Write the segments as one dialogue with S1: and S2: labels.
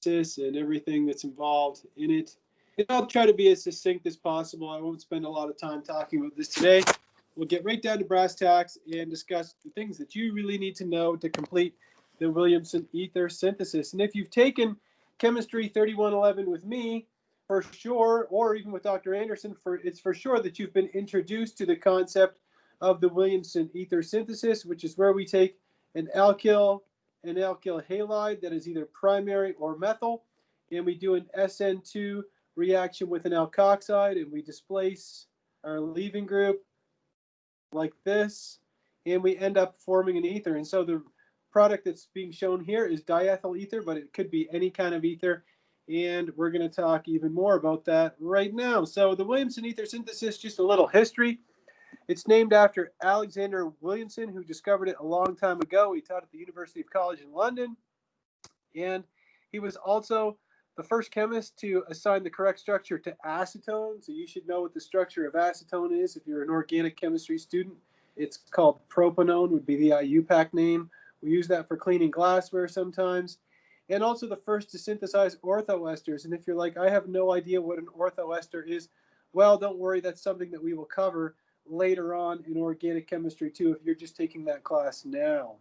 S1: and everything that's involved in it. And I'll try to be as succinct as possible. I won't spend a lot of time talking about this today. We'll get right down to brass tacks and discuss the things that you really need to know to complete the Williamson ether synthesis. And if you've taken Chemistry 3111 with me, for sure, or even with Dr. Anderson, it's for sure that you've been introduced to the concept of the Williamson ether synthesis, which is where we take an alkyl halide that is either primary or methyl, and we do an SN2 reaction with an alkoxide, and we displace our leaving group like this, and we end up forming an ether. And so the product that's being shown here is diethyl ether, but it could be any kind of ether, and we're going to talk even more about that right now. So the Williamson ether synthesis, just a little history. It's named after Alexander Williamson, who discovered it a long time ago. He taught at the University of College in London, and he was also the first chemist to assign the correct structure to acetone. So you should know what the structure of acetone is if you're an organic chemistry student. It's called propanone, would be the IUPAC name. We use that for cleaning glassware sometimes. And also the first to synthesize orthoesters. And if you're like, I have no idea what an orthoester is, well, don't worry, that's something that we will cover later on in organic chemistry too, if you're just taking that class now.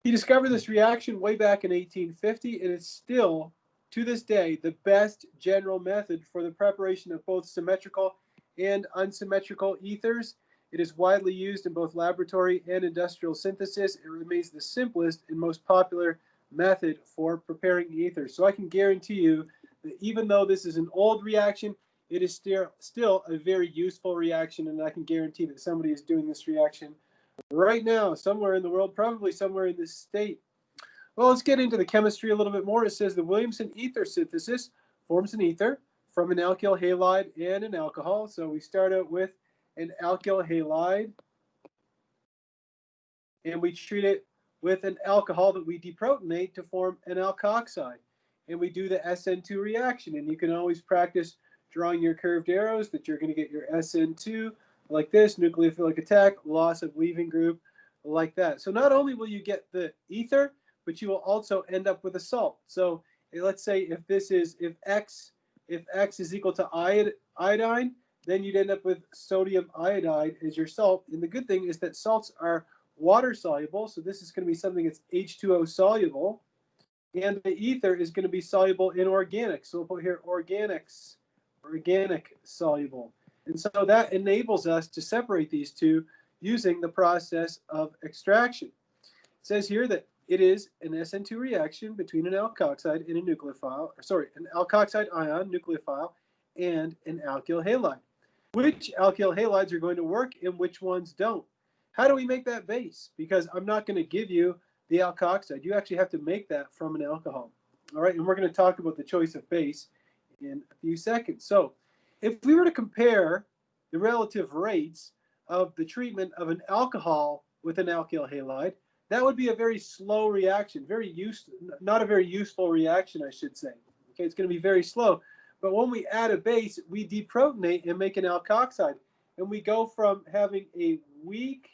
S1: He discovered this reaction way back in 1850, and it's still, to this day, the best general method for the preparation of both symmetrical and unsymmetrical ethers. It is widely used in both laboratory and industrial synthesis. It remains the simplest and most popular method for preparing ethers. So I can guarantee you that even though this is an old reaction, it is still a very useful reaction, and I can guarantee that somebody is doing this reaction right now, somewhere in the world, probably somewhere in this state. Well, let's get into the chemistry a little bit more. It says the Williamson ether synthesis forms an ether from an alkyl halide and an alcohol. So we start out with an alkyl halide, and we treat it with an alcohol that we deprotonate to form an alkoxide. And we do the SN2 reaction, and you can always practice drawing your curved arrows that you're going to get your SN2 like this, nucleophilic attack, loss of leaving group, like that. So not only will you get the ether, but you will also end up with a salt. So let's say if X is equal to iodine, then you'd end up with sodium iodide as your salt. And the good thing is that salts are water soluble, so this is going to be something that's H2O soluble. And the ether is going to be soluble in organics. So we'll put here organic soluble. And so that enables us to separate these two using the process of extraction. It says here that it is an SN2 reaction between an alkoxide and a nucleophile, an alkoxide ion nucleophile and an alkyl halide. Which alkyl halides are going to work and which ones don't? How do we make that base? Because I'm not going to give you the alkoxide. You actually have to make that from an alcohol. All right, and we're going to talk about the choice of base in a few seconds. So if we were to compare the relative rates of the treatment of an alcohol with an alkyl halide, that would be a very slow reaction, not a very useful reaction, I should say. Okay, it's going to be very slow. But when we add a base, we deprotonate and make an alkoxide. And we go from having a weak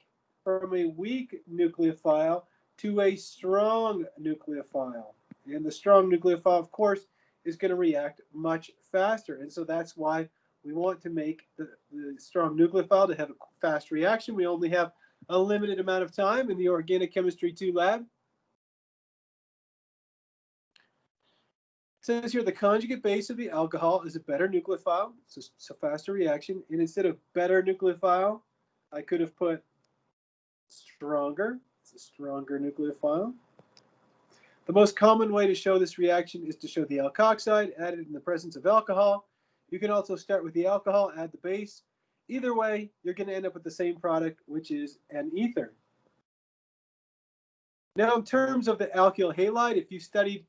S1: nucleophile to a strong nucleophile. And the strong nucleophile, of course, is going to react much faster. And so that's why we want to make the strong nucleophile to have a fast reaction. We only have a limited amount of time in the Organic Chemistry 2 lab. It says here the conjugate base of the alcohol is a better nucleophile. It's a faster reaction. And instead of better nucleophile, I could have put stronger. It's a stronger nucleophile. The most common way to show this reaction is to show the alkoxide added in the presence of alcohol. You can also start with the alcohol, add the base. Either way, you're going to end up with the same product, which is an ether. Now, in terms of the alkyl halide, if you studied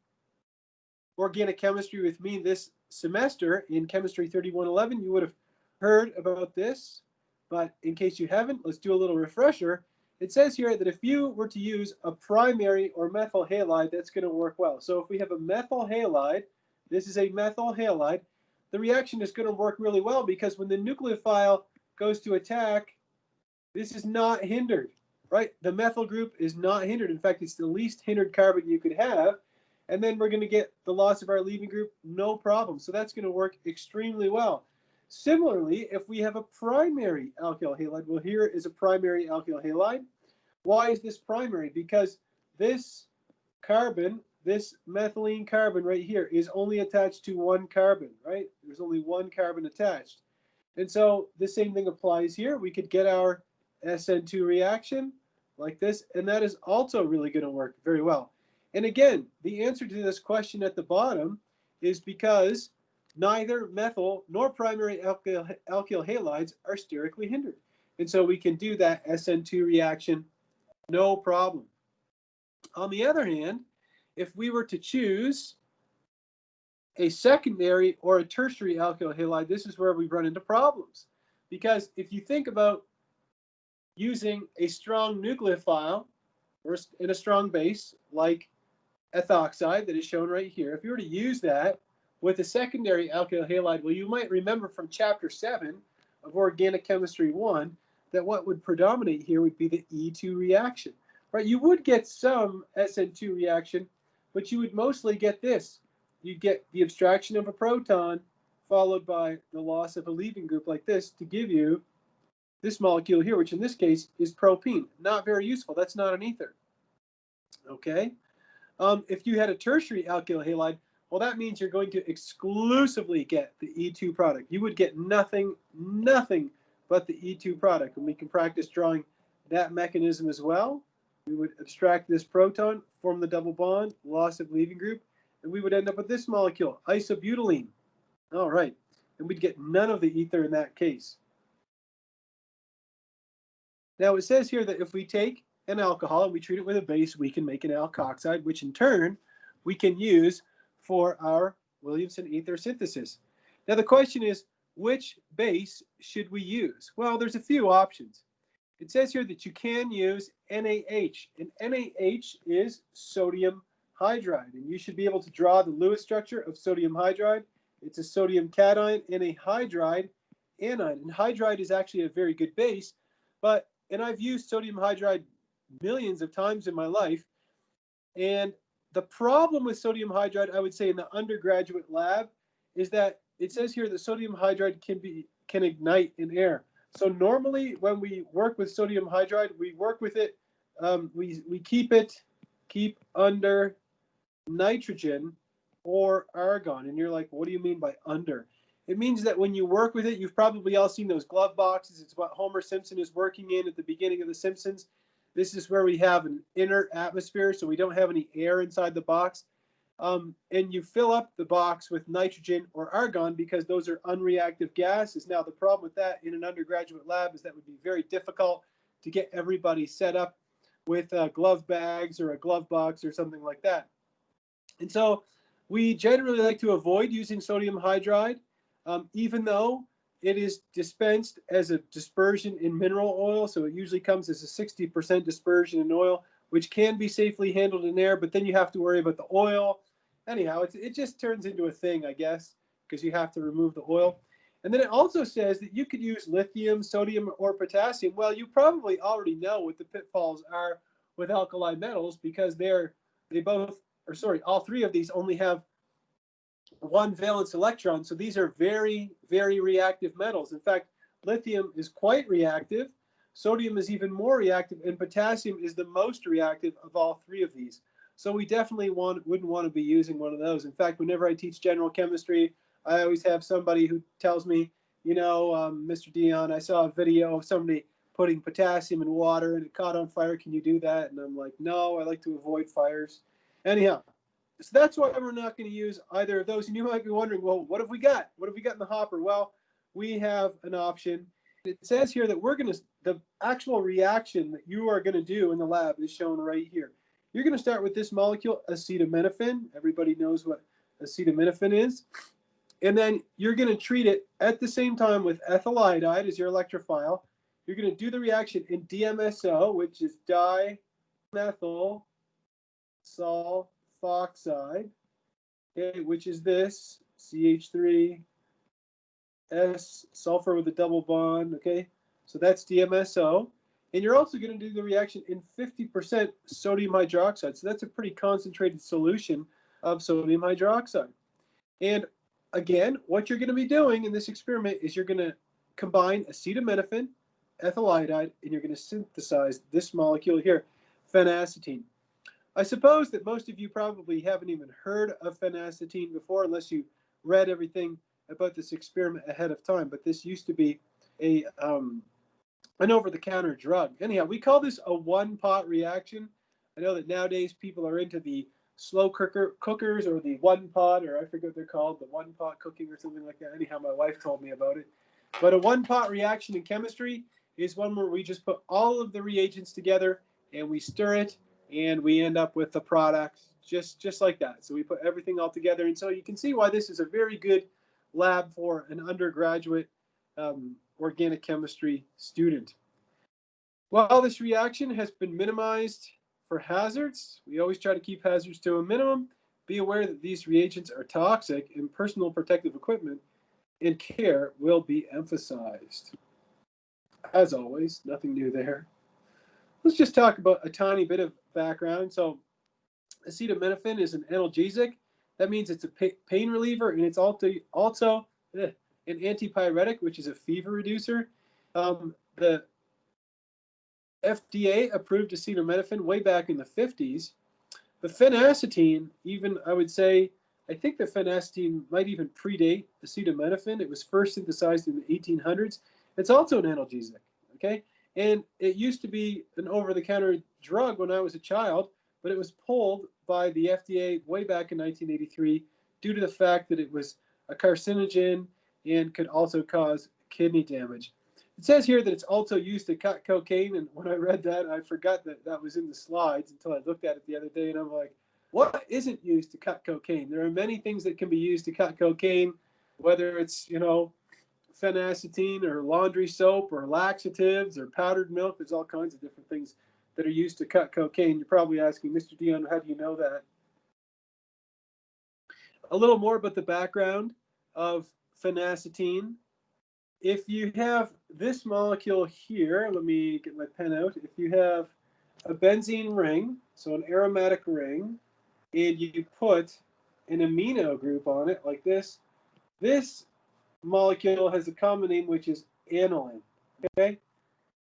S1: organic chemistry with me this semester in Chemistry 3111, you would have heard about this. But in case you haven't, let's do a little refresher. It says here that if you were to use a primary or methyl halide, that's going to work well. So if we have a methyl halide, this is a methyl halide, the reaction is going to work really well because when the nucleophile goes to attack, this is not hindered, right? The methyl group is not hindered. In fact, it's the least hindered carbon you could have. and then we're going to get the loss of our leaving group, no problem. So that's going to work extremely well. Similarly, if we have a primary alkyl halide, well, here is a primary alkyl halide. Why is this primary? Because this carbon, this methylene carbon right here, is only attached to one carbon, right? There's only one carbon attached. And so the same thing applies here. We could get our SN2 reaction like this, and that is also really going to work very well. And again, the answer to this question at the bottom is because neither methyl nor primary alkyl halides are sterically hindered. And so we can do that SN2 reaction, no problem. On the other hand, if we were to choose a secondary or a tertiary alkyl halide, this is where we run into problems. Because if you think about using a strong nucleophile or in a strong base like ethoxide that is shown right here, if you were to use that with a secondary alkyl halide, well, you might remember from chapter 7 of Organic Chemistry 1 that what would predominate here would be the E2 reaction, right? You would get some SN2 reaction, but you would mostly get this. You'd get the abstraction of a proton followed by the loss of a leaving group like this to give you this molecule here, which in this case is propene. Not very useful. That's not an ether. Okay. If you had a tertiary alkyl halide, well, that means you're going to exclusively get the E2 product. You would get nothing but the E2 product. And we can practice drawing that mechanism as well. We would abstract this proton, form the double bond, loss of leaving group, and we would end up with this molecule, isobutylene. All right. And we'd get none of the ether in that case. Now, it says here that if we take an alcohol and we treat it with a base, we can make an alkoxide, which in turn we can use for our Williamson ether synthesis. Now, the question is, which base should we use? Well, there's a few options. It says here that you can use NaH, and NaH is sodium hydride, and you should be able to draw the Lewis structure of sodium hydride. It's a sodium cation and a hydride anion, and hydride is actually a very good base, and I've used sodium hydride millions of times in my life, and the problem with sodium hydride, I would say in the undergraduate lab, is that it says here that sodium hydride can ignite in air. So normally when we work with sodium hydride, we work with it, we keep under nitrogen or argon. And you're like, what do you mean by under? It means that when you work with it, you've probably all seen those glove boxes. It's what Homer Simpson is working in at the beginning of The Simpsons. This is where we have an inert atmosphere, so we don't have any air inside the box. And you fill up the box with nitrogen or argon because those are unreactive gases. Now, the problem with that in an undergraduate lab is that would be very difficult to get everybody set up with glove bags or a glove box or something like that. And so we generally like to avoid using sodium hydride, even though it is dispensed as a dispersion in mineral oil. So it usually comes as a 60% dispersion in oil, which can be safely handled in air, but then you have to worry about the oil. Anyhow, it just turns into a thing, I guess, because you have to remove the oil. And then it also says that you could use lithium, sodium, or potassium. Well, you probably already know what the pitfalls are with alkali metals because all three of these only have one valence electron. So these are very, very reactive metals. In fact, lithium is quite reactive. Sodium is even more reactive, and potassium is the most reactive of all three of these. So we definitely wouldn't want to be using one of those. In fact, whenever I teach general chemistry, I always have somebody who tells me, Mr. Dion, I saw a video of somebody putting potassium in water and it caught on fire. Can you do that? And I'm like, no, I like to avoid fires. Anyhow, so that's why we're not going to use either of those. And you might be wondering, well, what have we got? What have we got in the hopper? Well, we have an option. It says here that the actual reaction that you are going to do in the lab is shown right here. You're going to start with this molecule, acetaminophen. Everybody knows what acetaminophen is. And then you're going to treat it at the same time with ethyl iodide as your electrophile. You're going to do the reaction in DMSO, which is dimethyl sulfoxide, okay, which is this CH3 S sulfur with a double bond, okay? So that's DMSO. And you're also going to do the reaction in 50% sodium hydroxide. So that's a pretty concentrated solution of sodium hydroxide. And again, what you're going to be doing in this experiment is you're going to combine acetaminophen, ethyl iodide, and you're going to synthesize this molecule here, phenacetine. I suppose that most of you probably haven't even heard of phenacetine before unless you read everything about this experiment ahead of time, but this used to be an over-the-counter drug. Anyhow, we call this a one-pot reaction. I know that nowadays people are into the slow cookers or the one-pot, or I forget what they're called, the one-pot cooking or something like that. Anyhow, my wife told me about it. But a one-pot reaction in chemistry is one where we just put all of the reagents together and we stir it and we end up with the product just like that. So we put everything all together. And so you can see why this is a very good lab for an undergraduate organic chemistry student. While this reaction has been minimized for hazards, we always try to keep hazards to a minimum. Be aware that these reagents are toxic and personal protective equipment and care will be emphasized. As always, nothing new there. Let's just talk about a tiny bit of background. So acetaminophen is an analgesic. That means it's a pain reliever, and it's also an antipyretic, which is a fever reducer. The FDA approved acetaminophen way back in the 50s. But phenacetine, even I would say, I think that phenacetine might even predate acetaminophen. It was first synthesized in the 1800s. It's also an analgesic, okay? And it used to be an over-the-counter drug when I was a child, but it was pulled by the FDA way back in 1983 due to the fact that it was a carcinogen and could also cause kidney damage. It says here that it's also used to cut cocaine, and when I read that, I forgot that that was in the slides until I looked at it the other day, and I'm like, what isn't used to cut cocaine? There are many things that can be used to cut cocaine, whether it's, phenacetine or laundry soap or laxatives or powdered milk. There's all kinds of different things that are used to cut cocaine. You're probably asking, Mr. Dion, how do you know that? A little more about the background of phenacetine. If you have this molecule here, let me get my pen out. If you have a benzene ring, so an aromatic ring, and you put an amino group on it like this, this molecule has a common name, which is aniline, okay?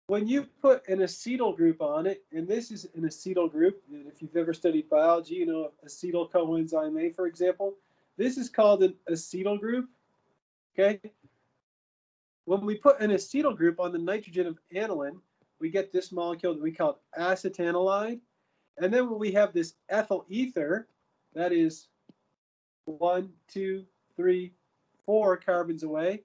S1: When you put an acetyl group on it, and this is an acetyl group, and if you've ever studied biology, you know acetyl coenzyme A, for example, this is called an acetyl group, okay? When we put an acetyl group on the nitrogen of aniline, we get this molecule that we call acetanilide. And then when we have this ethyl ether, that is 1, 2, 3, 4 carbons away,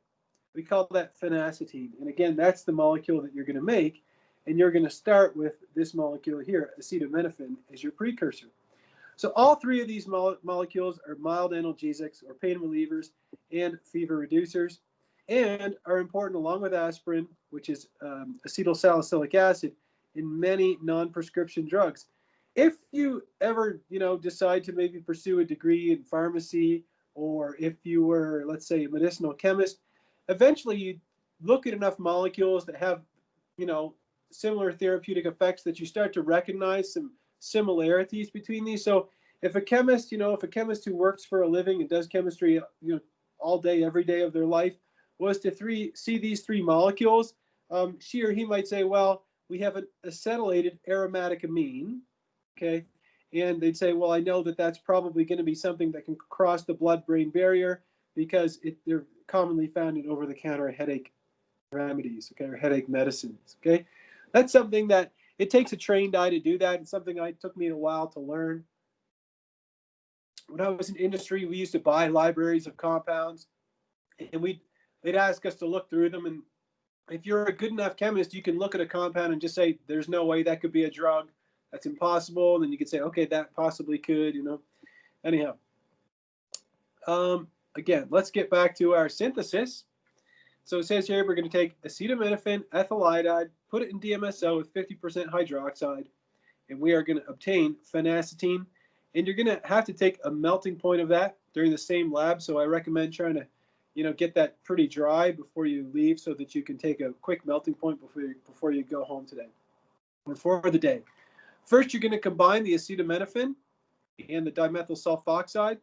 S1: we call that phenacetine. And again, that's the molecule that you're going to make. And you're going to start with this molecule here, acetaminophen, as your precursor. So all three of these molecules are mild analgesics or pain relievers and fever reducers, and are important along with aspirin, which is acetyl salicylic acid, in many non-prescription drugs. If you ever, decide to maybe pursue a degree in pharmacy, or if you were, let's say, a medicinal chemist, eventually you look at enough molecules that have, similar therapeutic effects that you start to recognize some similarities between these. So if a chemist, if a chemist who works for a living and does chemistry, all day, every day of their life, was to see these three molecules, she or he might say, well, we have an acetylated aromatic amine, okay? And they'd say, well, I know that that's probably going to be something that can cross the blood-brain barrier because they're commonly found in over-the-counter headache remedies, okay, or headache medicines, okay? That's something that it takes a trained eye to do that. It's something it took me a while to learn. When I was in industry, we used to buy libraries of compounds, and they'd ask us to look through them. And if you're a good enough chemist, you can look at a compound and just say, there's no way that could be a drug. That's impossible. And then you could say, okay, that possibly could, Anyhow, again, let's get back to our synthesis. So it says here we're going to take acetaminophen, ethyl iodide, put it in DMSO with 50% hydroxide, and we are going to obtain phenacetine. And you're going to have to take a melting point of that during the same lab. So I recommend trying to, get that pretty dry before you leave so that you can take a quick melting point before you go home today or for the day. First, you're going to combine the acetaminophen and the dimethyl sulfoxide.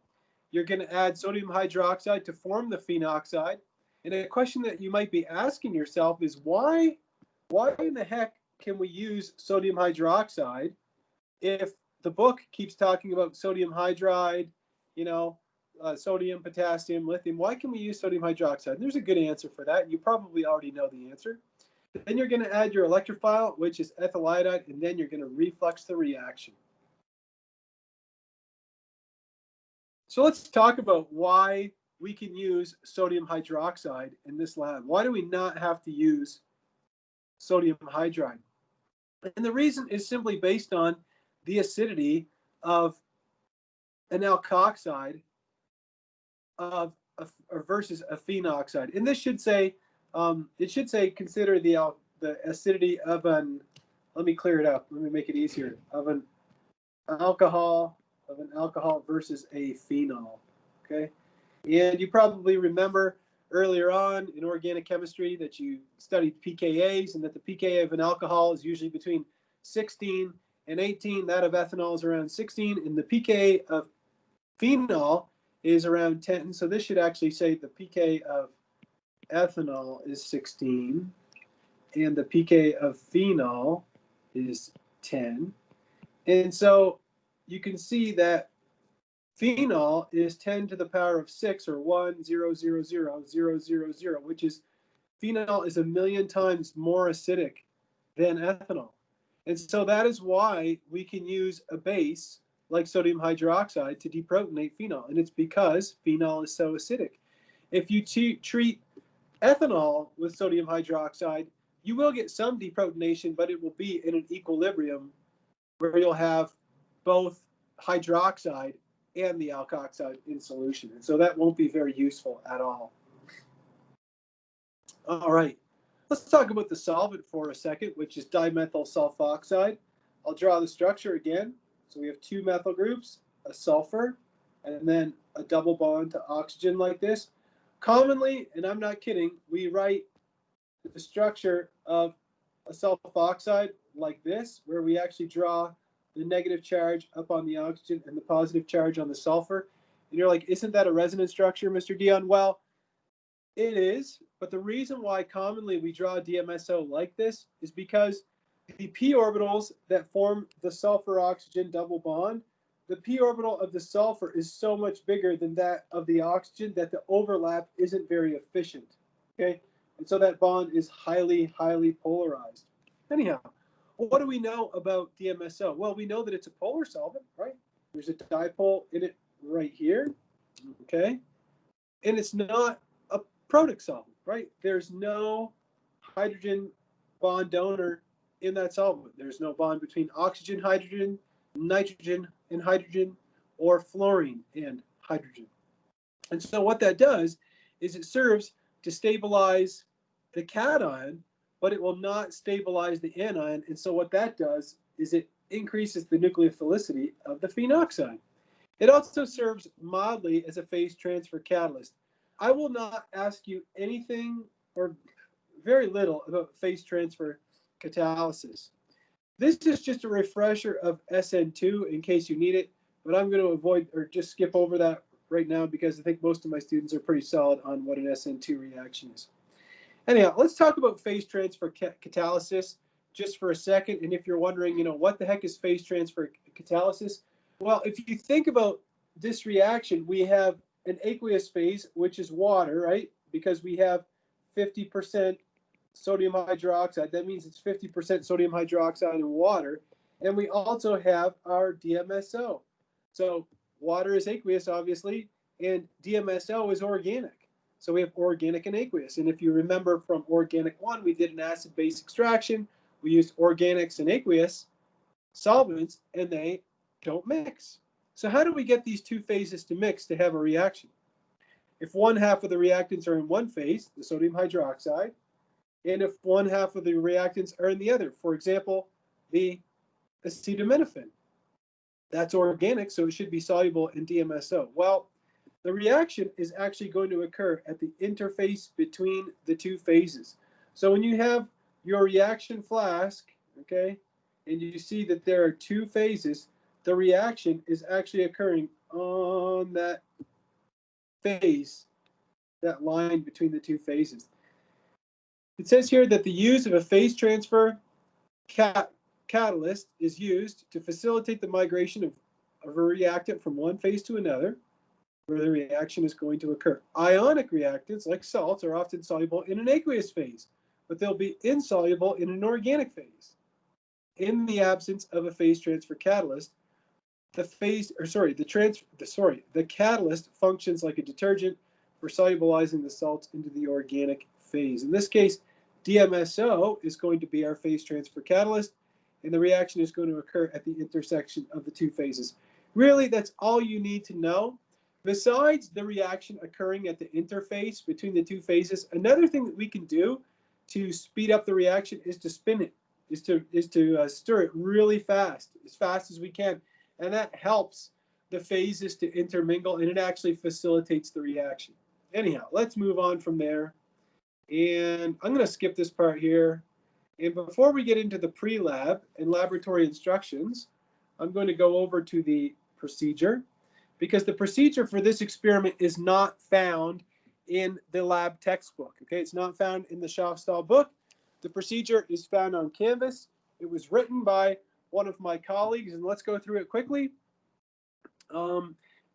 S1: You're going to add sodium hydroxide to form the phenoxide. And a question that you might be asking yourself is why in the heck can we use sodium hydroxide if the book keeps talking about sodium hydride, sodium, potassium, lithium? Why can we use sodium hydroxide? And there's a good answer for that. You probably already know the answer. Then you're going to add your electrophile, which is ethyl iodide, and then you're going to reflux the reaction. So let's talk about why we can use sodium hydroxide in this lab. Why do we not have to use sodium hydride? And the reason is simply based on the acidity of an alkoxide versus a phenoxide. And this should say, consider the acidity of an, let me clear it up, let me make it easier, of an alcohol versus a phenol, okay? And you probably remember earlier on in organic chemistry that you studied pKa's, and that the pKa of an alcohol is usually between 16 and 18. That of ethanol is around 16, and the pKa of phenol is around 10. So this should actually say the pK of ethanol is 16, and the pK of phenol is 10. And so you can see that phenol is 10 to the power of 6, or 1,000,000, which is, phenol is 1,000,000 times more acidic than ethanol. And so that is why we can use a base like sodium hydroxide to deprotonate phenol. And it's because phenol is so acidic. If you treat ethanol with sodium hydroxide, you will get some deprotonation, but it will be in an equilibrium where you'll have both hydroxide and the alkoxide in solution. And so that won't be very useful at all. All right, let's talk about the solvent for a second, which is dimethyl sulfoxide. I'll draw the structure again. So we have two methyl groups, a sulfur, and then a double bond to oxygen like this. Commonly, and I'm not kidding, we write the structure of a sulfoxide like this, where we actually draw the negative charge up on the oxygen and the positive charge on the sulfur. And you're like, isn't that a resonance structure, Mr. Dion? Well, it is, but the reason why commonly we draw DMSO like this is because the p orbitals that form the sulfur-oxygen double bond, the p orbital of the sulfur is so much bigger than that of the oxygen that the overlap isn't very efficient, okay? And so that bond is highly, highly polarized. Anyhow, what do we know about DMSO? Well, we know that it's a polar solvent, right? There's a dipole in it right here, okay? And it's not a protic solvent, right? There's no hydrogen bond donor in that solvent. There's no bond between oxygen, hydrogen, nitrogen, and hydrogen, or fluorine and hydrogen. And so what that does is it serves to stabilize the cation, but it will not stabilize the anion. And so what that does is it increases the nucleophilicity of the phenoxide. It also serves mildly as a phase transfer catalyst. I will not ask you anything or very little about phase transfer catalysis. This is just a refresher of SN2 in case you need it, but I'm going to avoid or just skip over that right now because I think most of my students are pretty solid on what an SN2 reaction is. Anyhow, let's talk about phase transfer catalysis just for a second. And if you're wondering, what the heck is phase transfer catalysis? Well, if you think about this reaction, we have an aqueous phase, which is water, right? Because we have 50% sodium hydroxide. That means it's 50% sodium hydroxide and water. And we also have our DMSO. So water is aqueous, obviously, and DMSO is organic. So we have organic and aqueous. And if you remember from organic 1, we did an acid-base extraction. We used organics and aqueous solvents, and they don't mix. So how do we get these two phases to mix to have a reaction? If one half of the reactants are in one phase, the sodium hydroxide, and if one half of the reactants are in the other, for example, the acetaminophen, that's organic, so it should be soluble in DMSO. Well, the reaction is actually going to occur at the interface between the two phases. So when you have your reaction flask, okay, and you see that there are two phases, the reaction is actually occurring on that phase, that line between the two phases. It says here that the use of a phase transfer catalyst is used to facilitate the migration of a reactant from one phase to another, where the reaction is going to occur. Ionic reactants, like salts, are often soluble in an aqueous phase, but they'll be insoluble in an organic phase. In the absence of a phase transfer catalyst, the catalyst functions like a detergent for solubilizing the salts into the organic phase. In this case, DMSO is going to be our phase transfer catalyst, and the reaction is going to occur at the intersection of the two phases. Really, that's all you need to know. Besides the reaction occurring at the interface between the two phases, another thing that we can do to speed up the reaction is to spin it, is to stir it really fast as we can. And that helps the phases to intermingle, and it actually facilitates the reaction. Anyhow, let's move on from there. And I'm going to skip this part here. And before we get into the pre-lab and laboratory instructions, I'm going to go over to the procedure, because the procedure for this experiment is not found in the lab textbook. Okay, it's not found in the Schaafstall book. The procedure is found on Canvas. It was written by one of my colleagues, and let's go through it quickly.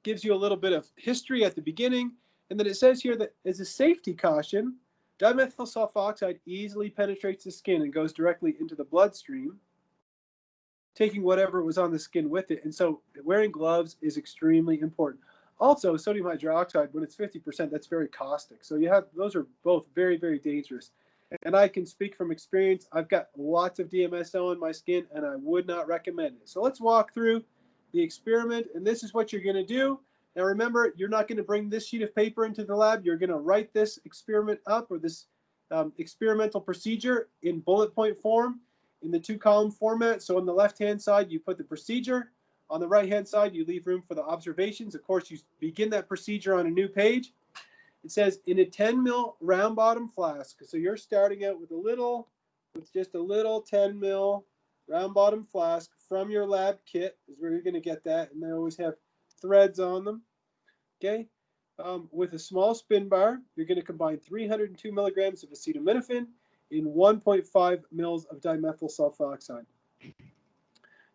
S1: Gives you a little bit of history at the beginning, and then it says here that as a safety caution, dimethyl sulfoxide easily penetrates the skin and goes directly into the bloodstream, taking whatever was on the skin with it. And so wearing gloves is extremely important. Also, sodium hydroxide, when it's 50%, that's very caustic. So those are both very, very dangerous. And I can speak from experience. I've got lots of DMSO in my skin, and I would not recommend it. So let's walk through the experiment, and this is what you're going to do. Now remember, you're not going to bring this sheet of paper into the lab. You're going to write this experiment up, or this experimental procedure, in bullet point form in the 2-column format. So on the left-hand side, you put the procedure. On the right-hand side, you leave room for the observations. Of course, you begin that procedure on a new page. It says in a 10 ml round bottom flask. So you're starting out with just a little 10 ml round bottom flask from your lab kit is where you're going to get that. And they always have threads on them. Okay. With a small spin bar, you're going to combine 302 milligrams of acetaminophen in 1.5 mils of dimethyl sulfoxide.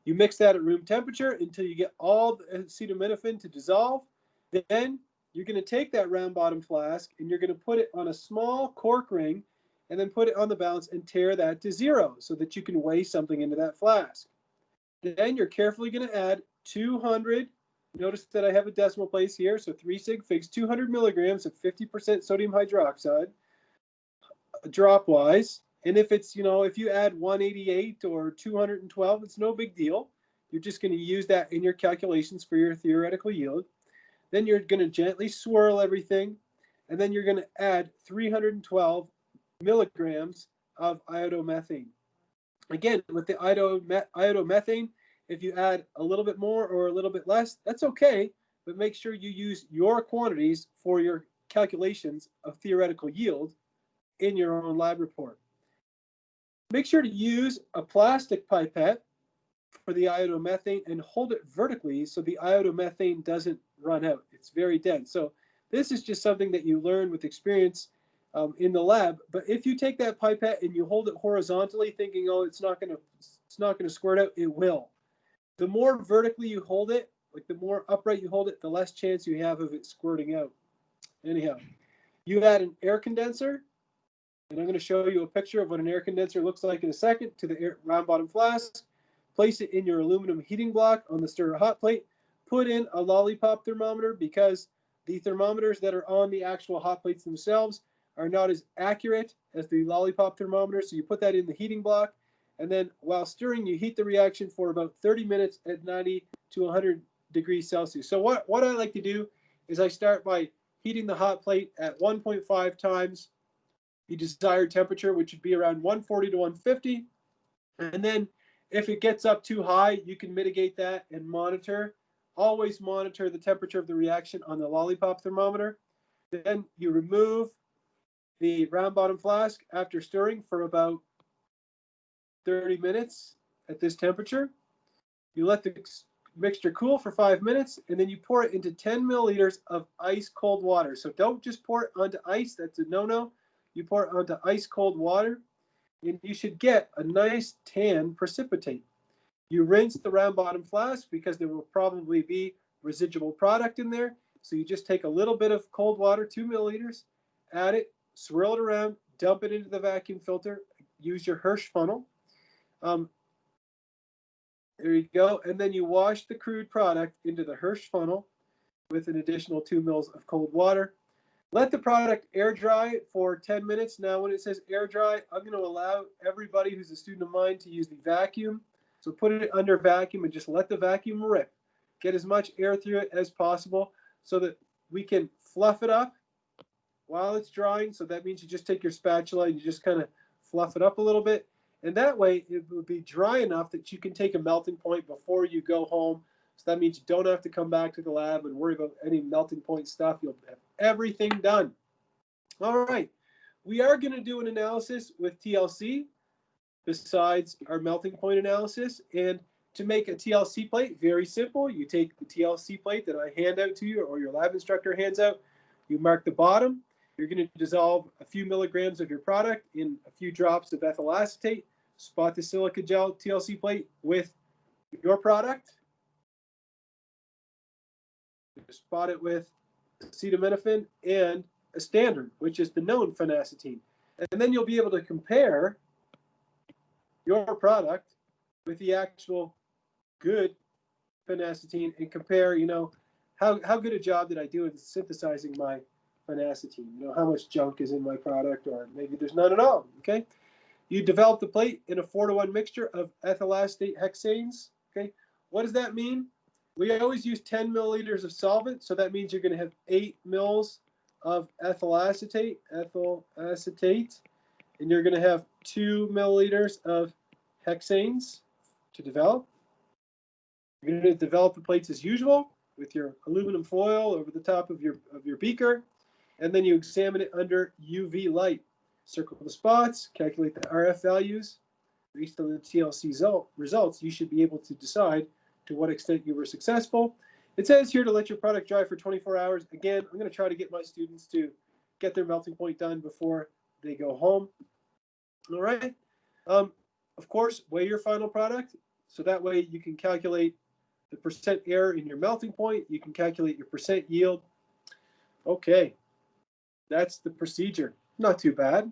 S1: You mix that at room temperature until you get all the acetaminophen to dissolve. Then you're going to take that round bottom flask and you're going to put it on a small cork ring and then put it on the balance and tare that to 0 so that you can weigh something into that flask. Then you're carefully going to add 200, notice that I have a decimal place here, so 3 sig figs, 200 milligrams of 50% sodium hydroxide, drop-wise. And if it's, if you add 188 or 212, it's no big deal. You're just going to use that in your calculations for your theoretical yield. Then you're going to gently swirl everything, and then you're going to add 312 milligrams of iodomethane. Again, with the iodomethane, if you add a little bit more or a little bit less, that's okay, but make sure you use your quantities for your calculations of theoretical yield in your own lab report. Make sure to use a plastic pipette for the iodomethane and hold it vertically so the iodomethane doesn't run out. It's very dense. So this is just something that you learn with experience in the lab. But if you take that pipette and you hold it horizontally, thinking, oh, it's not going to squirt out, it will. The more vertically you hold it, like the more upright you hold it, the less chance you have of it squirting out. Anyhow, you add an air condenser, and I'm going to show you a picture of what an air condenser looks like in a second, to the round bottom flask. Place it in your aluminum heating block on the stirrer hot plate. Put in a lollipop thermometer, because the thermometers that are on the actual hot plates themselves are not as accurate as the lollipop thermometer. So you put that in the heating block, and then while stirring, you heat the reaction for about 30 minutes at 90 to 100 degrees Celsius. So what I like to do is I start by heating the hot plate at 1.5 times the desired temperature, which would be around 140 to 150. And then if it gets up too high, you can mitigate that and monitor. Always monitor the temperature of the reaction on the lollipop thermometer. Then you remove the round bottom flask after stirring for about 30 minutes at this temperature. You let the mixture cool for 5 minutes, and then you pour it into 10 milliliters of ice cold water. So don't just pour it onto ice. That's a no-no. You pour it onto ice cold water, and you should get a nice tan precipitate. You rinse the round bottom flask because there will probably be residual product in there. So you just take a little bit of cold water, 2 milliliters, add it, swirl it around, dump it into the vacuum filter, use your Hirsch funnel. There you go. And then you wash the crude product into the Hirsch funnel with an additional 2 mils of cold water. Let the product air dry for 10 minutes. Now, when it says air dry, I'm going to allow everybody who's a student of mine to use the vacuum. So put it under vacuum and just let the vacuum rip. Get as much air through it as possible so that we can fluff it up while it's drying. So that means you just take your spatula and you just kind of fluff it up a little bit. And that way it will be dry enough that you can take a melting point before you go home. So that means you don't have to come back to the lab and worry about any melting point stuff. You'll have everything done. All right. We are going to do an analysis with TLC besides our melting point analysis. And to make a TLC plate, very simple. You take the TLC plate that I hand out to you or your lab instructor hands out. You mark the bottom. You're going to dissolve a few milligrams of your product in a few drops of ethyl acetate. Spot the silica gel TLC plate with your product. Spot it with acetaminophen and a standard, which is the known phenacetine. And then you'll be able to compare your product with the actual good phenacetine and compare, how good a job did I do in synthesizing my phenacetine? How much junk is in my product, or maybe there's none at all, okay? You develop the plate in a 4-to-1 mixture of ethyl acetate hexanes, okay? What does that mean? We always use 10 milliliters of solvent, so that means you're going to have 8 mils of ethyl acetate, and you're going to have 2 milliliters of hexanes to develop. You're going to develop the plates as usual with your aluminum foil over the top of your beaker, and then you examine it under UV light. Circle the spots, calculate the RF values. Based on the TLC results, you should be able to decide to what extent you were successful. It says here to let your product dry for 24 hours. Again, I'm going to try to get my students to get their melting point done before they go home. All right. Of course, weigh your final product. So that way you can calculate the percent error in your melting point. You can calculate your percent yield. Okay. That's the procedure. Not too bad.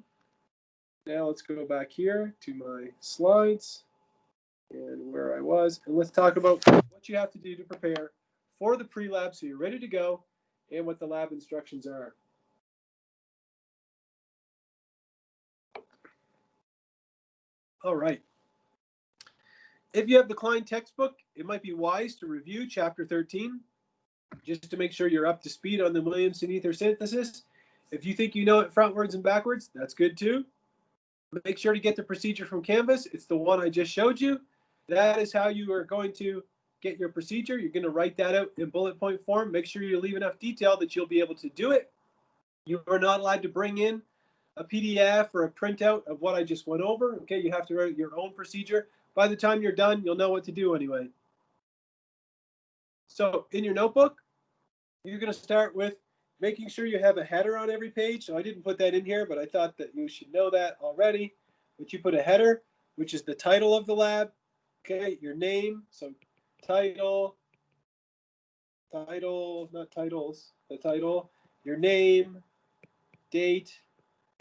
S1: Now let's go back here to my slides and where I was. And let's talk about what you have to do to prepare for the pre-lab so you're ready to go and what the lab instructions are. All right. If you have the Klein textbook, it might be wise to review Chapter 13 just to make sure you're up to speed on the Williamson ether synthesis. If you think you know it frontwards and backwards, that's good too. Make sure to get the procedure from Canvas. It's the one I just showed you. That is how you are going to get your procedure. You're going to write that out in bullet point form. Make sure you leave enough detail that you'll be able to do it. You are not allowed to bring in a PDF or a printout of what I just went over. Okay, you have to write your own procedure. By the time you're done, you'll know what to do anyway. So in your notebook, you're going to start with making sure you have a header on every page. So I didn't put that in here, but I thought that you should know that already. But you put a header, which is the title of the lab. Okay, your name. So title, not titles, the title, your name, date,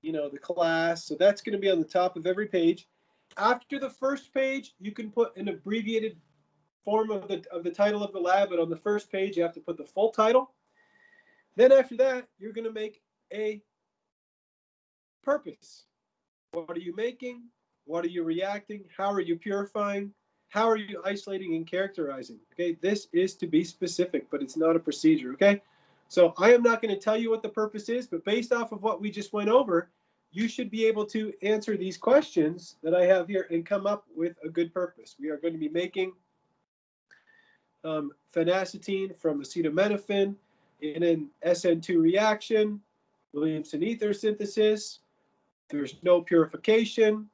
S1: the class. So that's going to be on the top of every page. After the first page, you can put an abbreviated form of the title of the lab, but on the first page, you have to put the full title. Then after that, you're going to make a purpose. What are you making? What are you reacting? How are you purifying? How are you isolating and characterizing? Okay, this is to be specific, but it's not a procedure, okay? So I am not going to tell you what the purpose is, but based off of what we just went over, you should be able to answer these questions that I have here and come up with a good purpose. We are going to be making phenacetine from acetaminophen in an SN2 reaction, Williamson ether synthesis. There's no purification.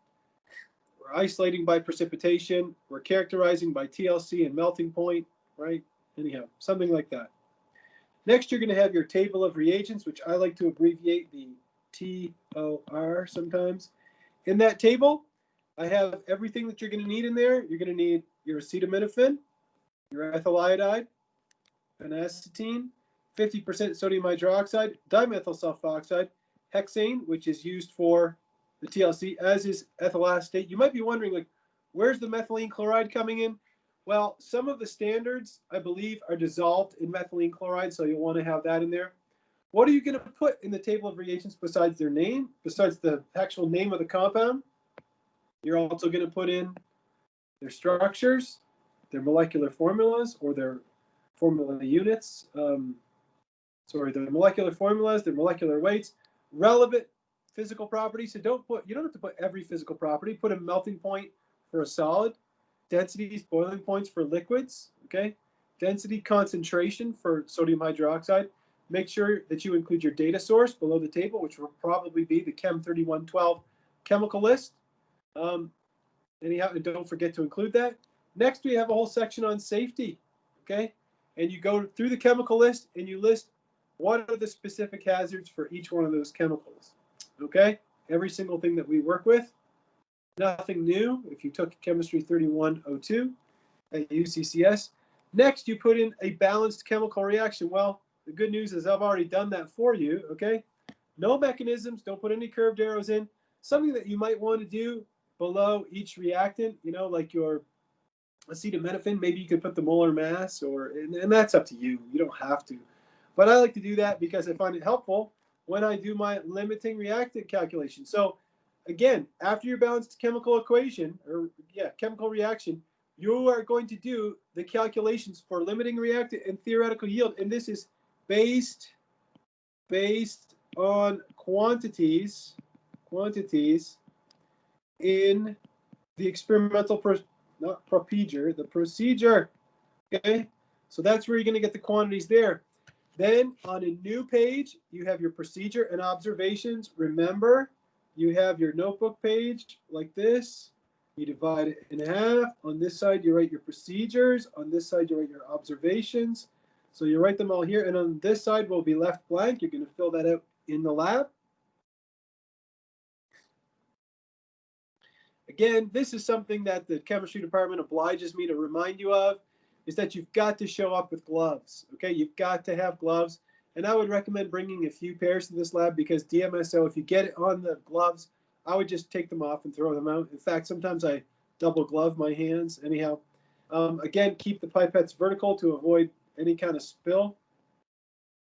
S1: We're isolating by precipitation. We're characterizing by TLC and melting point. right? Anyhow, something like that. Next, you're going to have your table of reagents, which I like to abbreviate the TOR sometimes. In that table, I have everything that you're going to need in there. You're going to need your acetaminophen, your ethyl iodide, phenacetine, 50% sodium hydroxide, dimethyl sulfoxide, hexane, which is used for the TLC, as is ethyl acetate. You might be wondering, like, where's the methylene chloride coming in? Well, some of the standards, I believe, are dissolved in methylene chloride, so you'll want to have that in there. What are you going to put in the table of reagents besides their name, besides the actual name of the compound? You're also going to put in their structures, their molecular formulas, or their formula units. Their molecular formulas, their molecular weights, relevant physical properties. So you don't have to put every physical property. Put a melting point for a solid, densities, boiling points for liquids, okay? Density, concentration for sodium hydroxide. Make sure that you include your data source below the table, which will probably be the Chem 3112 chemical list. Anyhow, and don't forget to include that. Next, we have a whole section on safety, okay? And you go through the chemical list and you list what are the specific hazards for each one of those chemicals, okay? Every single thing that we work with. Nothing new if you took Chemistry 3102 at UCCS. Next, you put in a balanced chemical reaction. Well, the good news is I've already done that for you, okay? No mechanisms, don't put any curved arrows in. Something that you might want to do below each reactant, you know, like your acetaminophen, maybe you could put the molar mass, and that's up to you. You don't have to. But I like to do that because I find it helpful when I do my limiting reactant calculation. So again, after your balanced chemical equation, chemical reaction, you are going to do the calculations for limiting reactant and theoretical yield. And this is based on quantities in the experimental the procedure. Okay, so that's where you're going to get the quantities there. Then on a new page, you have your procedure and observations. Remember, you have your notebook page like this. You divide it in half. On this side, you write your procedures. On this side, you write your observations. So you write them all here. And on this side will be left blank. You're going to fill that out in the lab. Again, this is something that the chemistry department obliges me to remind you of, is that you've got to show up with gloves, okay? You've got to have gloves. And I would recommend bringing a few pairs to this lab because DMSO, if you get it on the gloves, I would just take them off and throw them out. In fact, sometimes I double glove my hands. Anyhow, again, keep the pipettes vertical to avoid any kind of spill.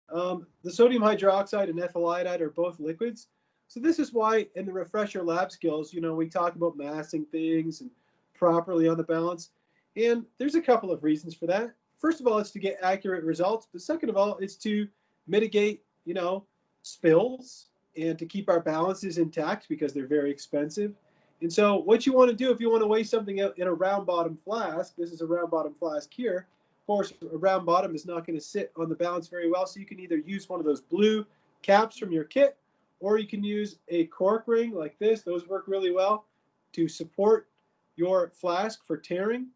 S1: The sodium hydroxide and ethyl iodide are both liquids. So this is why in the refresher lab skills, you know, we talk about massing things and properly on the balance. And there's a couple of reasons for that. First of all, it's to get accurate results. But second of all, it's to mitigate, you know, spills and to keep our balances intact because they're very expensive. And so what you want to do if you want to weigh something out in a round bottom flask, this is a round bottom flask here. Of course, a round bottom is not going to sit on the balance very well. So you can either use one of those blue caps from your kit, or you can use a cork ring like this. Those work really well to support your flask for tearing.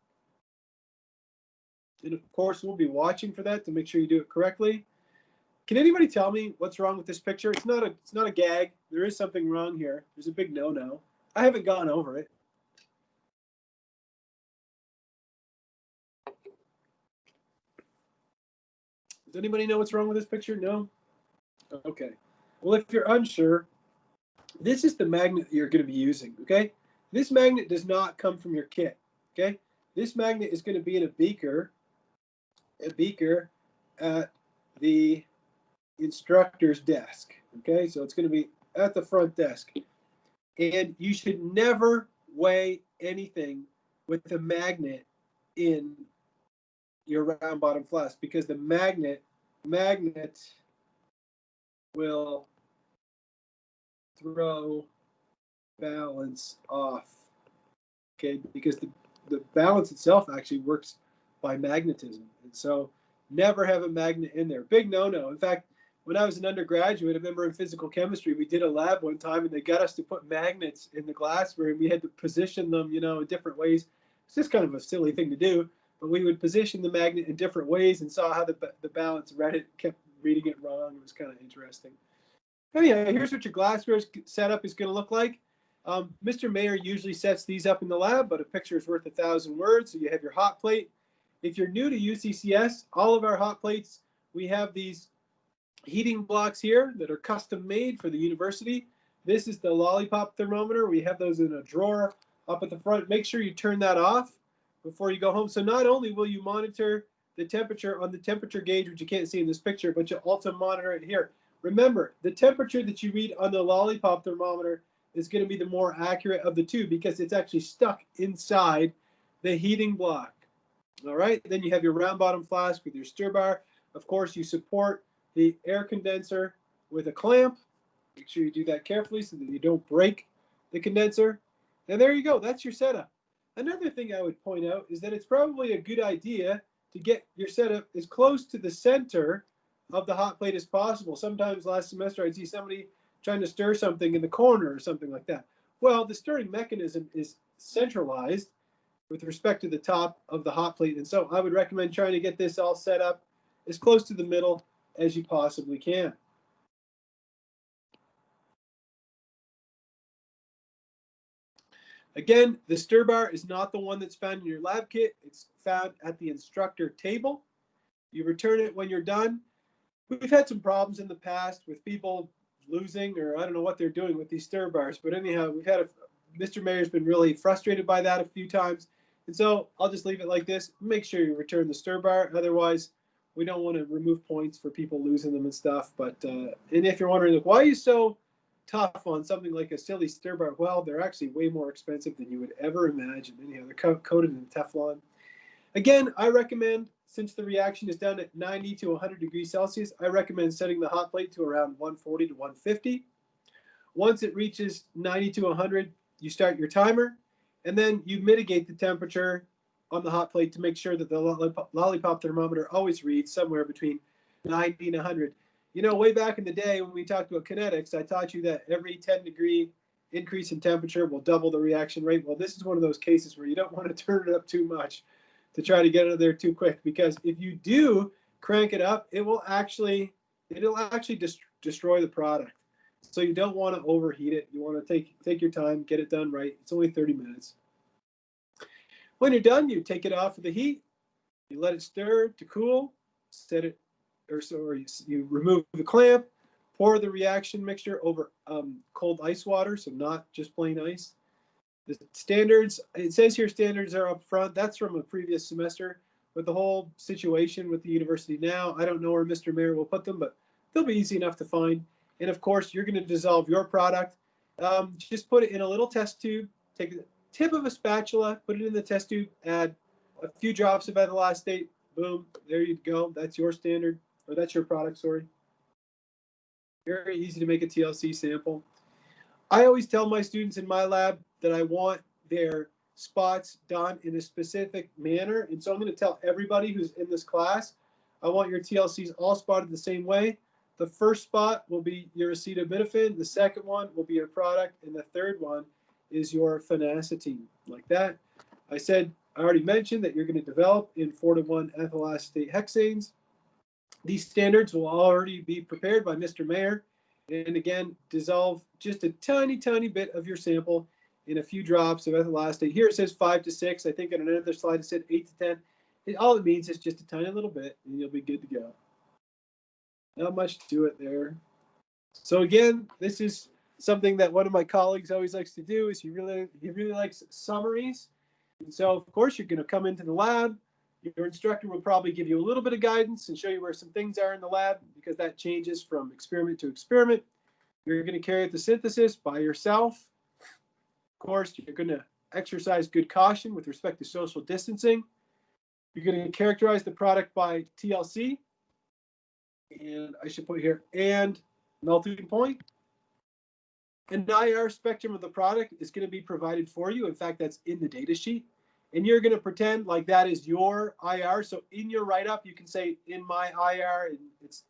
S1: And of course, we'll be watching for that to make sure you do it correctly. Can anybody tell me what's wrong with this picture? It's not a gag. There is something wrong here. There's a big no-no. I haven't gone over it. Does anybody know what's wrong with this picture? No? Okay. Well, if you're unsure, this is the magnet that you're going to be using, okay? This magnet does not come from your kit, okay? This magnet is going to be in a beaker at the instructor's desk, okay? So it's going to be at the front desk. And you should never weigh anything with the magnet in your round bottom flask because the magnet will throw balance off, okay? Because the balance itself actually works by magnetism. And so never have a magnet in there. Big no-no. In fact, when I was an undergraduate, I remember in physical chemistry, we did a lab one time and they got us to put magnets in the glassware and we had to position them, you know, in different ways. It's just kind of a silly thing to do. but we would position the magnet in different ways and saw how the balance read it, kept reading it wrong. It was kind of interesting. Anyhow, here's what your glassware setup is going to look like. Mr. Mayer usually sets these up in the lab, but a picture is worth 1,000 words. So you have your hot plate. If you're new to UCCS, all of our hot plates, we have these heating blocks here that are custom made for the university. This is the lollipop thermometer. We have those in a drawer up at the front. Make sure you turn that off before you go home. So not only will you monitor the temperature on the temperature gauge, which you can't see in this picture, but you'll also monitor it here. Remember, the temperature that you read on the lollipop thermometer is going to be the more accurate of the two because it's actually stuck inside the heating block. All right, then you have your round bottom flask with your stir bar. Of course, you support the air condenser with a clamp. Make sure you do that carefully so that you don't break the condenser. And there you go, that's your setup. Another thing I would point out is that it's probably a good idea to get your setup as close to the center of the hot plate as possible. Sometimes last semester I'd see somebody trying to stir something in the corner or something like that. Well, the stirring mechanism is centralized with respect to the top of the hot plate. And so I would recommend trying to get this all set up as close to the middle as you possibly can. Again, the stir bar is not the one that's found in your lab kit. It's found at the instructor table. You return it when you're done. We've had some problems in the past with people losing, or I don't know what they're doing with these stir bars, but anyhow, we've had Mr. Mayer's been really frustrated by that a few times. And so I'll just leave it like this. Make sure you return the stir bar. Otherwise, we don't want to remove points for people losing them and stuff. But and if you're wondering, like, why are you so tough on something like a silly stir bar? Well, they're actually way more expensive than you would ever imagine. Anyhow, they're coated in Teflon. Again, I recommend, since the reaction is done at 90 to 100 degrees Celsius, I recommend setting the hot plate to around 140 to 150. Once it reaches 90 to 100, you start your timer, and then you mitigate the temperature on the hot plate to make sure that the lollipop thermometer always reads somewhere between 90 and 100. You know, way back in the day when we talked about kinetics, I taught you that every 10-degree increase in temperature will double the reaction rate. Well, this is one of those cases where you don't want to turn it up too much to try to get it there too quick, because if you do crank it up, it'll actually destroy the product. So you don't want to overheat it. You want to take your time, get it done right. It's only 30 minutes. When you're done, you take it off of the heat, you let it stir to cool, set it, or you remove the clamp, pour the reaction mixture over cold ice water, so not just plain ice. The standards, it says here standards are up front. That's from a previous semester. With the whole situation with the university now, I don't know where Mr. Mayer will put them, but they'll be easy enough to find. And of course, you're going to dissolve your product. Just put it in a little test tube. Take the tip of a spatula, put it in the test tube, add a few drops of ethyl acetate. Boom, there you go. That's your standard, or that's your product, sorry. Very easy to make a TLC sample. I always tell my students in my lab that I want their spots done in a specific manner. And so I'm going to tell everybody who's in this class, I want your TLCs all spotted the same way. The first spot will be your acetaminophen. The second one will be your product. And the third one is your phenacetine, like that. I already mentioned that you're going to develop in 4:1 ethyl acetate hexanes. These standards will already be prepared by Mr. Mayer. And again, dissolve just a tiny, tiny bit of your sample in a few drops of ethyl acetate. Here it says 5 to 6. I think on another slide it said 8 to 10. All it means is just a tiny little bit, and you'll be good to go. Not much to it there. So again, this is something that one of my colleagues always likes to do. Is he really likes summaries. And so of course you're going to come into the lab. Your instructor will probably give you a little bit of guidance and show you where some things are in the lab, because that changes from experiment to experiment. You're going to carry out the synthesis by yourself. Of course, you're going to exercise good caution with respect to social distancing. You're going to characterize the product by TLC. And I should put here, and melting point. An IR spectrum of the product is going to be provided for you. In fact, that's in the data sheet. And you're going to pretend like that is your IR. So in your write-up, you can say in my IR, and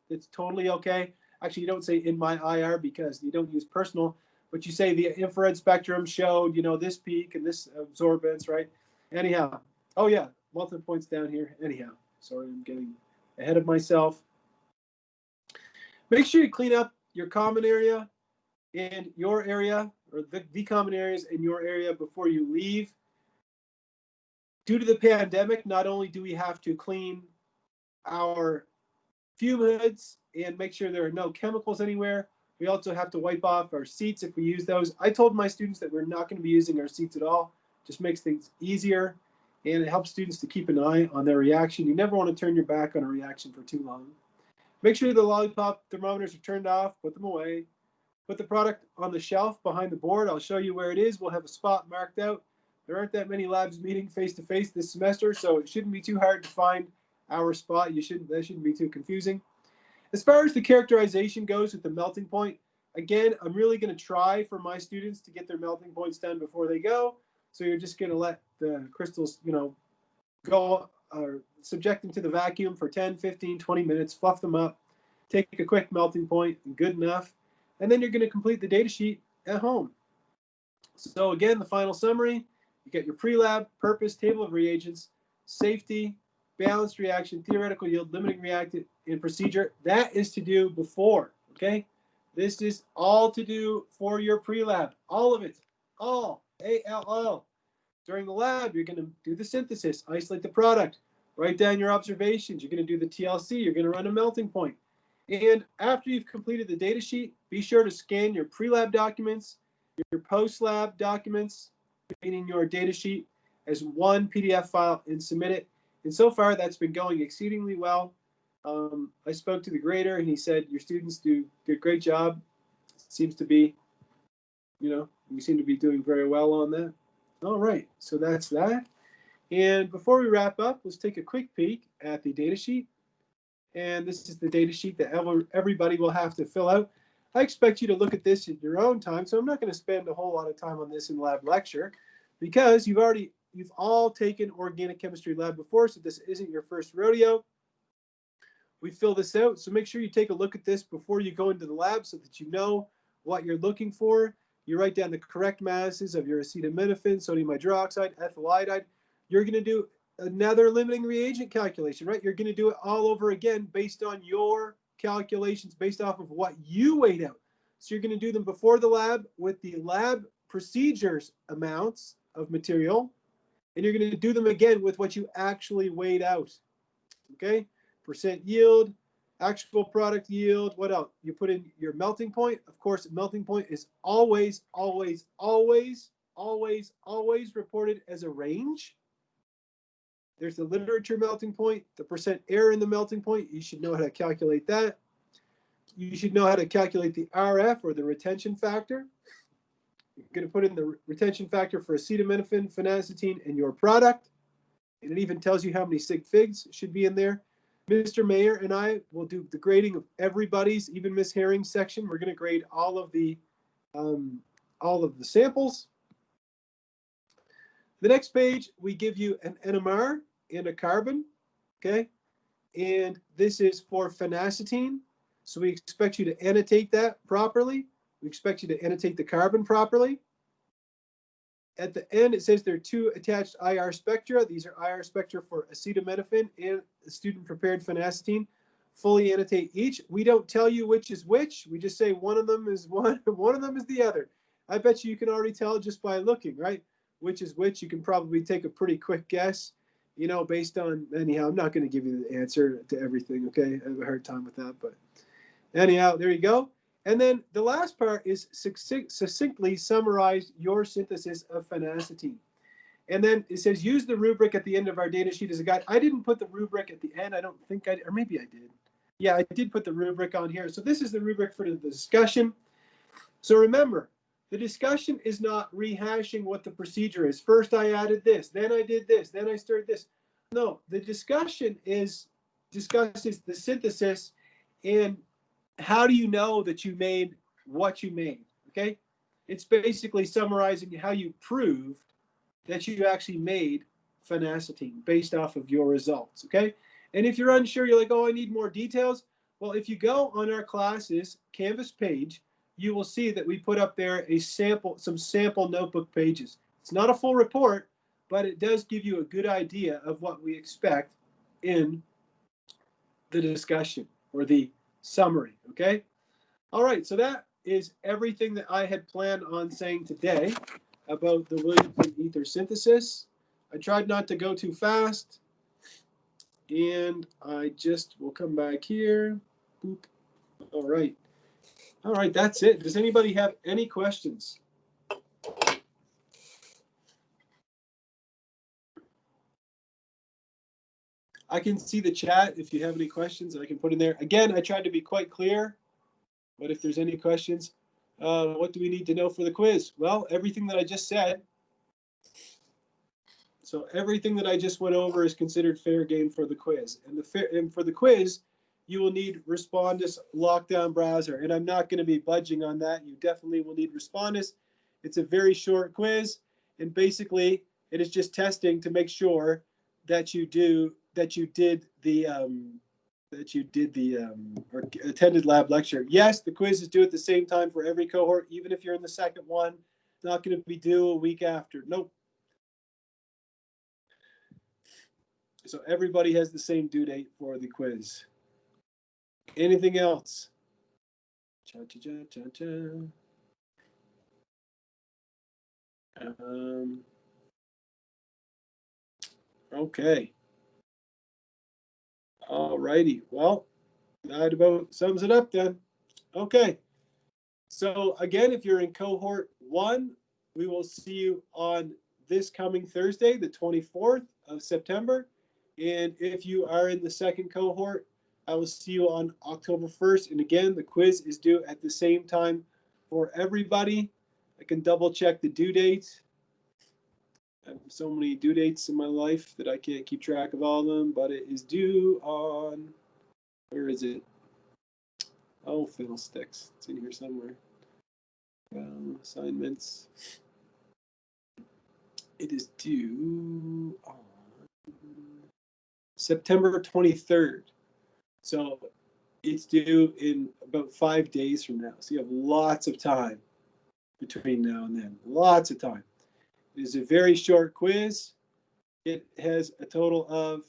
S1: it's totally okay. Actually, you don't say in my IR because you don't use personal, but you say the infrared spectrum showed, this peak and this absorbance, right? Anyhow, oh yeah, melting point's down here. Anyhow, sorry, I'm getting ahead of myself. Make sure you clean up your common area and your area, or the common areas in your area before you leave. Due to the pandemic, not only do we have to clean our fume hoods and make sure there are no chemicals anywhere, we also have to wipe off our seats if we use those. I told my students that we're not going to be using our seats at all. Just makes things easier, and it helps students to keep an eye on their reaction. You never want to turn your back on a reaction for too long. Make sure the lollipop thermometers are turned off, put them away. Put the product on the shelf behind the board. I'll show you where it is. We'll have a spot marked out. There aren't that many labs meeting face-to-face this semester, so it shouldn't be too hard to find our spot. That shouldn't be too confusing. As far as the characterization goes with the melting point, again, I'm really going to try for my students to get their melting points done before they go. So you're just going to let the crystals, go or subject them to the vacuum for 10, 15, 20 minutes, fluff them up, take a quick melting point, good enough, and then you're going to complete the data sheet at home. So again, the final summary, you get your pre-lab, purpose, table of reagents, safety, balanced reaction, theoretical yield, limiting reactant, and procedure. That is to do before, okay? This is all to do for your pre-lab, all of it, all, A-L-L. During the lab, you're going to do the synthesis, isolate the product, write down your observations. You're going to do the TLC. You're going to run a melting point. And after you've completed the data sheet, be sure to scan your pre-lab documents, your post-lab documents, meaning your data sheet, as one PDF file and submit it. And so far, that's been going exceedingly well. I spoke to the grader, and he said, your students do a great job. Seems to be, we seem to be doing very well on that. All right, so that's that. And before we wrap up, let's take a quick peek at the data sheet. And this is the data sheet that everybody will have to fill out. I expect you to look at this at your own time, so I'm not going to spend a whole lot of time on this in lab lecture, because you've all taken organic chemistry lab before, so this isn't your first rodeo. We fill this out, so make sure you take a look at this before you go into the lab so that you know what you're looking for. You write down the correct masses of your acetaminophen, sodium hydroxide, ethyl iodide. You're going to do another limiting reagent calculation, right? You're going to do it all over again based on your calculations, based off of what you weighed out. So you're going to do them before the lab with the lab procedures amounts of material, and you're going to do them again with what you actually weighed out, okay? Percent yield, actual product yield, what else? You put in your melting point. Of course, melting point is always, always, always, always, always reported as a range. There's the literature melting point, the percent error in the melting point. You should know how to calculate that. You should know how to calculate the RF, or the retention factor. You're going to put in the retention factor for acetaminophen, phenacetin, and your product. And it even tells you how many sig figs should be in there. Mr. Mayer and I will do the grading of everybody's, even Miss Herring's section. We're going to grade all of the samples. The next page, we give you an NMR and a carbon, okay? And this is for phenacetin. So we expect you to annotate that properly. We expect you to annotate the carbon properly. At the end, it says there are 2 attached IR spectra. These are IR spectra for acetaminophen and student-prepared phenacetin. Fully annotate each. We don't tell you which is which. We just say one of them is one, one of them is the other. I bet you can already tell just by looking, right? Which is which. You can probably take a pretty quick guess, based on, anyhow, I'm not going to give you the answer to everything, okay? I have a hard time with that, but anyhow, there you go. And then the last part is succinctly summarize your synthesis of phenacetin. And then it says, use the rubric at the end of our data sheet as a guide. I didn't put the rubric at the end. I don't think or maybe I did. Yeah, I did put the rubric on here. So this is the rubric for the discussion. So remember, the discussion is not rehashing what the procedure is. First I added this, then I did this, then I stirred this. No, the discussion discusses the synthesis and how do you know that you made what you made, okay? It's basically summarizing how you proved that you actually made phenacetin based off of your results, okay? And if you're unsure, you're like, oh, I need more details. Well, if you go on our classes Canvas page, you will see that we put up there some sample notebook pages. It's not a full report, but it does give you a good idea of what we expect in the discussion or the summary, okay? All right, so that is everything that I had planned on saying today about the Williamson ether synthesis. I tried not to go too fast, and I just will come back here. Boop. All right. All right, that's it. Does anybody have any questions? I can see the chat if you have any questions I can put in there. Again, I tried to be quite clear, but if there's any questions, what do we need to know for the quiz? Well, everything that I just said. So everything that I just went over is considered fair game for the quiz. And for the quiz, you will need Respondus Lockdown Browser. And I'm not going to be budging on that. You definitely will need Respondus. It's a very short quiz. And basically, it is just testing to make sure that you did the or attended lab lecture. Yes, the quiz is due at the same time for every cohort, even if you're in the second one. It's not going to be due a week after. Nope. So everybody has the same due date for the quiz. Anything else? Cha cha cha cha cha. Okay. All righty. Well, that about sums it up then. Okay. So again, if you're in cohort 1, we will see you on this coming Thursday, the 24th of September. And if you are in the second cohort, I will see you on October 1st. And again, the quiz is due at the same time for everybody. I can double check the due date. I have so many due dates in my life that I can't keep track of all of them, but it is due on, where is it? Oh, fiddlesticks. It's in here somewhere. Assignments. It is due on September 23rd. So it's due in about 5 days from now. So you have lots of time between now and then. Lots of time. It is a very short quiz. It has a total of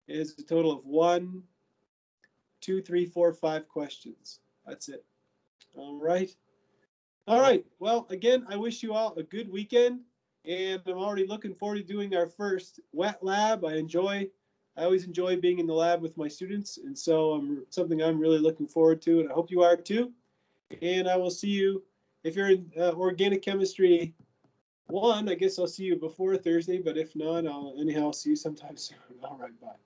S1: 1, 2, 3, 4, 5 questions. That's it. All right. All right. Well, again, I wish you all a good weekend, and I'm already looking forward to doing our first wet lab. I always enjoy being in the lab with my students, and so something I'm really looking forward to, and I hope you are too. And I will see you if you're in organic chemistry 1. I guess I'll see you before Thursday, but if not, I'll see you sometime soon. All right, bye.